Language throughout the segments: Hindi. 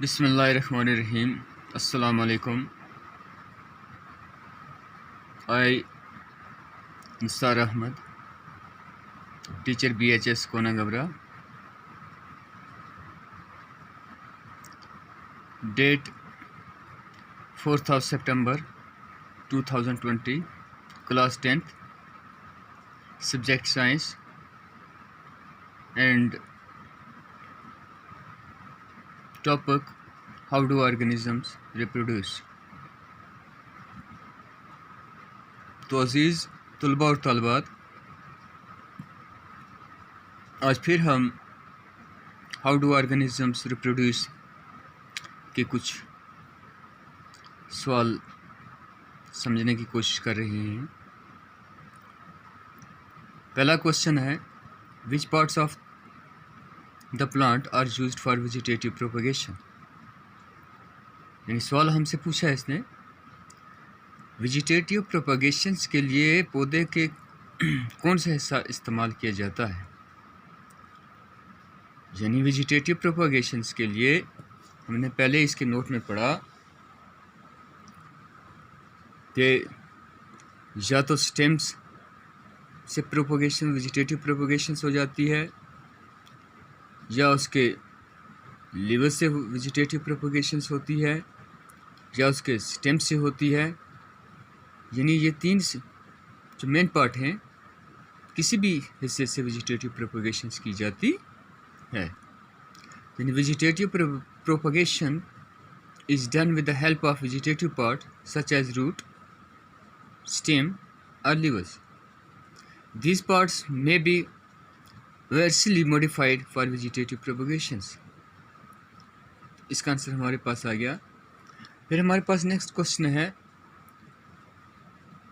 Bismillahirrahmanirrahim. Assalamu alaikum. I, Nisar Ahmad, teacher BHS Konagabra. Date 4th of September 2020. Class 10th. Subject Science. And topic, how do organisms reproduce? तो अज़ीज़ तलबा और तलबात, आज फिर हम हाउ डू ऑर्गेनिजम्स रिप्रोड्यूस के कुछ सवाल समझने की कोशिश कर रहे हैं। पहला क्वेश्चन है, which parts of the plant are used for vegetative propagation. यानी सवाल हमसे पूछा है इसने, वेजिटेटिव प्रोपगेशंस के लिए पौधे के कौन सा हिस्सा इस्तेमाल किया जाता है। यानी वेजिटेटिव प्रोपगेशंस के लिए हमने पहले इसके नोट में पढ़ा कि या तो स्टेम्स से प्रोपगेशन वेजिटेटिव प्रोपगेशंस हो जाती है, या उसके लीवर से वेजिटेटिव प्रोपगेशंस होती है, या उसके स्टेम से होती है। यानी ये तीन जो मेन पार्ट हैं, किसी भी हिस्से से वेजिटेटिव प्रोपगेशंस की जाती है। यानी vegetative propagation is done with the help of vegetative part such as root, stem or levers. These parts may be variously modified for vegetative propagations. इसका आंसर हमारे पास आ गया। फिर हमारे पास नेक्स्ट क्वेश्चन है,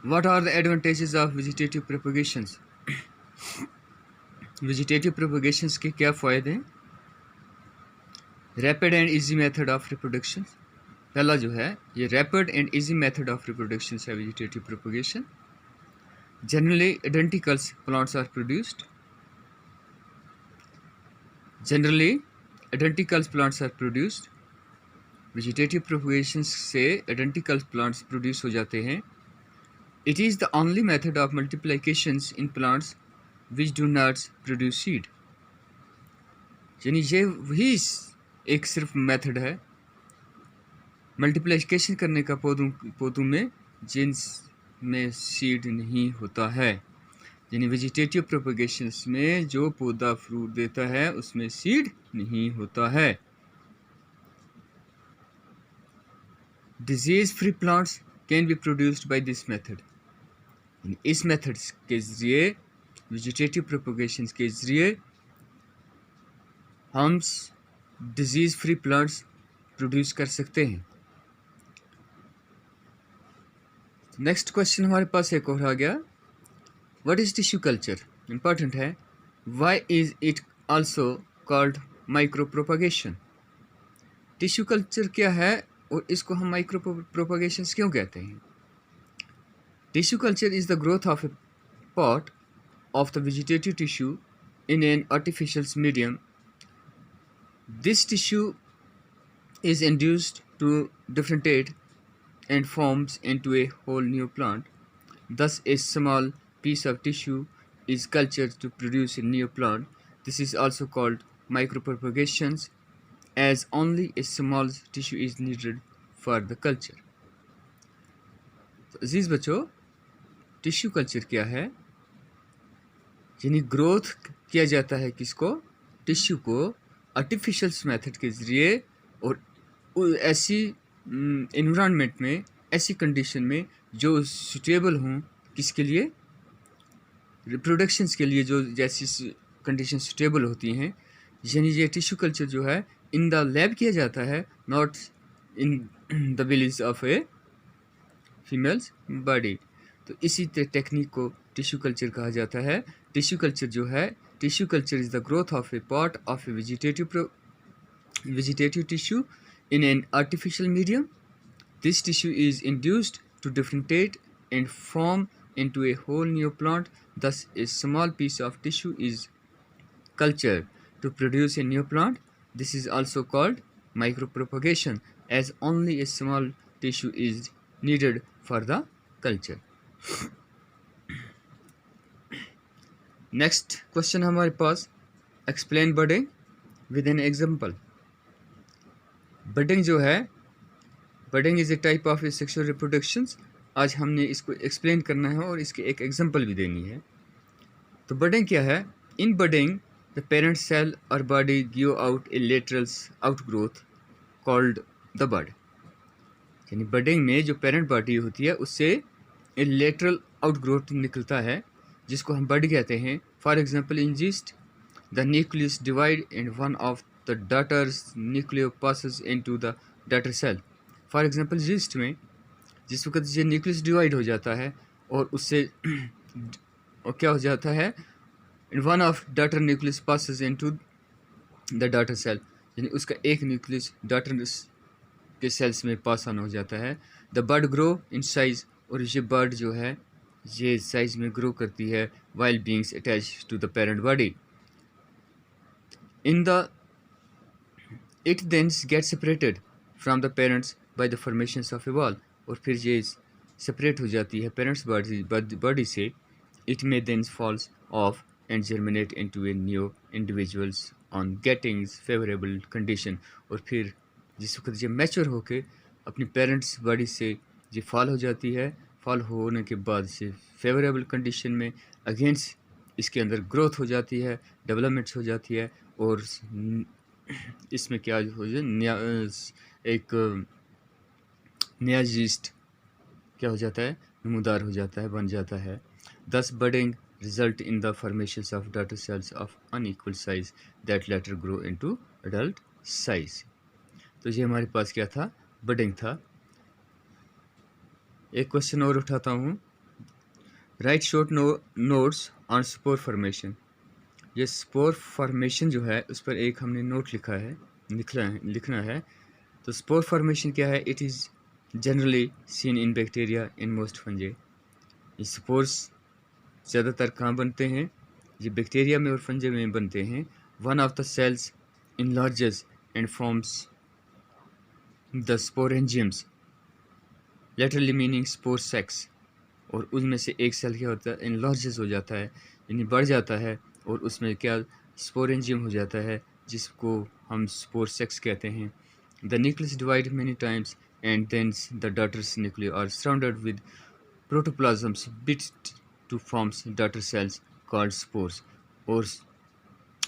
What are the advantages of vegetative propagations? Vegetative propagations के क्या फ़ायदे हैं। Rapid and easy method of reproduction, पहला जो है ये rapid and easy method of reproduction है vegetative propagation. Generally identicals plants are produced, generally identicals plants are produced. Vegetative propagation से आइडेंटिकल प्लांट्स प्रोड्यूस हो जाते हैं। It is the only method of multiplications in plants which do not produce seed. यानी ये वही एक सिर्फ मेथड है मल्टीप्लिकेशन करने का पौधों में जिन्स में सीड नहीं होता है। यानी वेजिटेटिव प्रोपगेशंस में जो पौधा फ्रूट देता है उसमें सीड नहीं होता है। Disease free plants can be produced by this method. इस मेथड के ज़रिए, वेजिटेटिव प्रोपगेशंस के ज़रिए हम डिजीज़ फ्री प्लांट्स प्रोड्यूस कर सकते हैं। नेक्स्ट क्वेश्चन हमारे पास एक और आ गया, what is tissue culture. Important है, why is it also called micro propagation. Tissue culture क्या है और इसको हम माइक्रो प्रोपगेशंस क्यों कहते हैं। Tissue culture is the growth of A part of the vegetative tissue in an artificial medium. This tissue is induced to differentiate and forms into a whole new plant. Thus, a small piece of tissue is cultured to produce a new plant. This is also called micropropagations, as only a small tissue is needed for the culture. तो अजीज़ बच्चों, टिश्यू कल्चर क्या है। यानी ग्रोथ किया जाता है किसको, टिश्यू को, आर्टिफिशियल मेथड के ज़रिए और ऐसी इन्वायरमेंट में, ऐसी कंडीशन में जो सुटेबल हों किसके लिए, रिप्रोडक्शंस के लिए, जो जैसी कंडीशन सुटेबल होती हैं। यानी ये टिश्यू कल्चर जो है इन द लैब किया जाता है, not in the village of A females body. तो इसी टेक्निक को टिश्यू कल्चर कहा जाता है। टिश्यू कल्चर जो है, tissue culture is the growth of A part of A vegetative tissue in an artificial medium. This tissue is induced to differentiate and form into a whole new plant. Thus, a small piece of tissue is cultured to produce a new plant. This is also called micropropagation as only a small tissue is needed for the culture. Next question हमारे पास, explain budding with an example. Budding जो है, budding is a type of sexual reproductions. आज हमने इसको एक्सप्लेन करना है और इसके एक एग्जाम्पल भी देनी है। तो बडिंग क्या है? In budding the parent cell और body give out a lateral outgrowth called the bud. यानी बडिंग में जो पेरेंट बॉडी होती है उससे ए लेटरल आउटग्रोथ निकलता है जिसको हम बड कहते हैं। For example, in yeast the nucleus divide and one of the daughters nuclei passes into the daughter cell. For example, yeast में जिस वक्त ये न्यूक्लियस डिवाइड हो जाता है और उससे और क्या हो जाता है, one of daughter nucleus passes into the daughter cell, यानी उसका एक न्यूक्लियस डॉटर के सेल्स में पास ऑन हो जाता है। The bud grow in size, और ये बर्ड जो है ये साइज में ग्रो करती है while beings attach to the parent body. In the it then get separated from the parents by the formations of a wall, और फिर ये सेपरेट हो जाती है पेरेंट्स बॉडी से। It may then falls off and germinate into a new individuals on getting favourable condition, और फिर जिस वक्त ये मैच्योर होके अपनी पेरेंट्स बॉडी से ये फॉल हो जाती है, फॉल होने के बाद से फेवरेबल कंडीशन में अगेंस्ट इसके अंदर ग्रोथ हो जाती है, डेवलपमेंट्स हो जाती है, और इसमें क्या हो जाए, एक नया जीस्ट क्या हो जाता है, नमूदार हो जाता है, बन जाता है। Thus budding result in the formation of daughter cells of unequal size that later grow into adult size. तो ये हमारे पास क्या था, बडिंग था। एक क्वेश्चन और उठाता हूँ, right short notes on spore formation. ये स्पोर फॉर्मेशन जो है उस पर एक हमने नोट लिखना है। तो स्पोर फॉर्मेशन क्या है? It is generally seen in bacteria in most फंजे। ये स्पोर्स ज़्यादातर कहाँ बनते हैं? ये बैक्टीरिया में और फंजे में बनते हैं। One of the cells enlarges and forms the sporangiums, literally meaning spore sacs, और उसमें से एक सेल क्या होता है, इनलार्जेस हो जाता है, यानी बढ़ जाता है, और उसमें क्या स्पोरेंजियम हो जाता है जिसको हम स्पोर सेक्स कहते हैं। The nucleus divide many times and then the daughters nuclear are surrounded with protoplasms bit to forms daughter cells called spores, और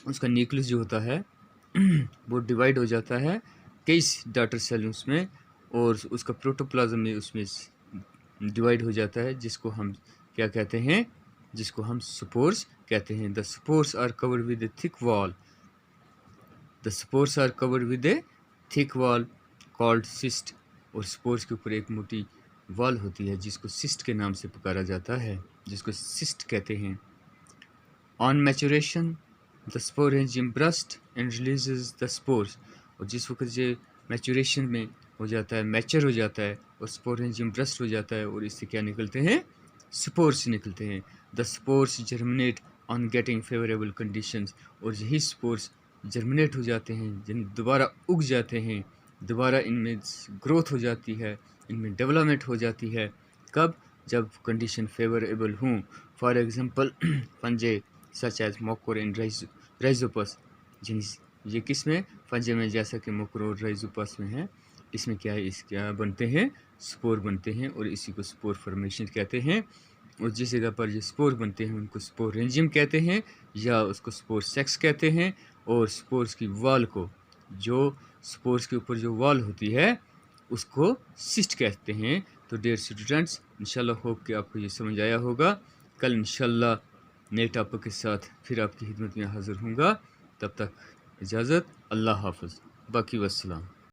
उसका न्यूक्लियस जो होता है वो डिवाइड हो जाता है कई डॉटर सेल्स में, और उसका प्रोटोप्लाज्म में उसमें डिवाइड हो जाता है, जिसको हम क्या कहते हैं, जिसको हम स्पोर्स कहते हैं। The spores are covered with a thick wall, the spores are covered with a thick wall called cyst, और स्पोर्स के ऊपर एक मोटी वॉल होती है जिसको सिस्ट के नाम से पुकारा जाता है, जिसको सिस्ट कहते हैं। On maturation the sporangium burst and releases the spores, और जिस वक्त ये मैचुरेशन में हो जाता है, मैचर हो जाता है, और स्पोरेंजियम ब्रस्ट हो जाता है, और इससे क्या निकलते हैं, स्पोर्स निकलते हैं। The spores germinate on getting favourable conditions, और यही स्पोर्स जर्मिनेट हो जाते हैं, यानी दोबारा उग जाते हैं, दोबारा इनमें ग्रोथ हो जाती है, इनमें डेवलपमेंट हो जाती है। कब? जब कंडीशन फेवरेबल हों। For example, fungi such as mucor and rhizopus, ये किस में, फंजे में, जैसा कि मोकोर और राइजोपस में है। इसमें क्या है, इस क्या बनते हैं, स्पोर बनते हैं, और इसी को स्पोर फॉर्मेशन कहते हैं। और जिस जगह पर ये स्पोर बनते हैं उनको स्पोरेंजियम कहते हैं, या उसको स्पोर सेक्स कहते हैं। और स्पोर्स की वॉल को, जो स्पोर्स के ऊपर जो वॉल होती है उसको सिस्ट कहते हैं। तो डियर स्टूडेंट्स, इंशाल्लाह होप कि आपको ये समझ आया होगा। कल इंशाल्लाह नए टॉपिक के साथ फिर आपकी खिदमत में हाज़िर होऊंगा। तब तक इजाज़त, अल्लाह हाफ़िज़, बाकी वस्सलाम।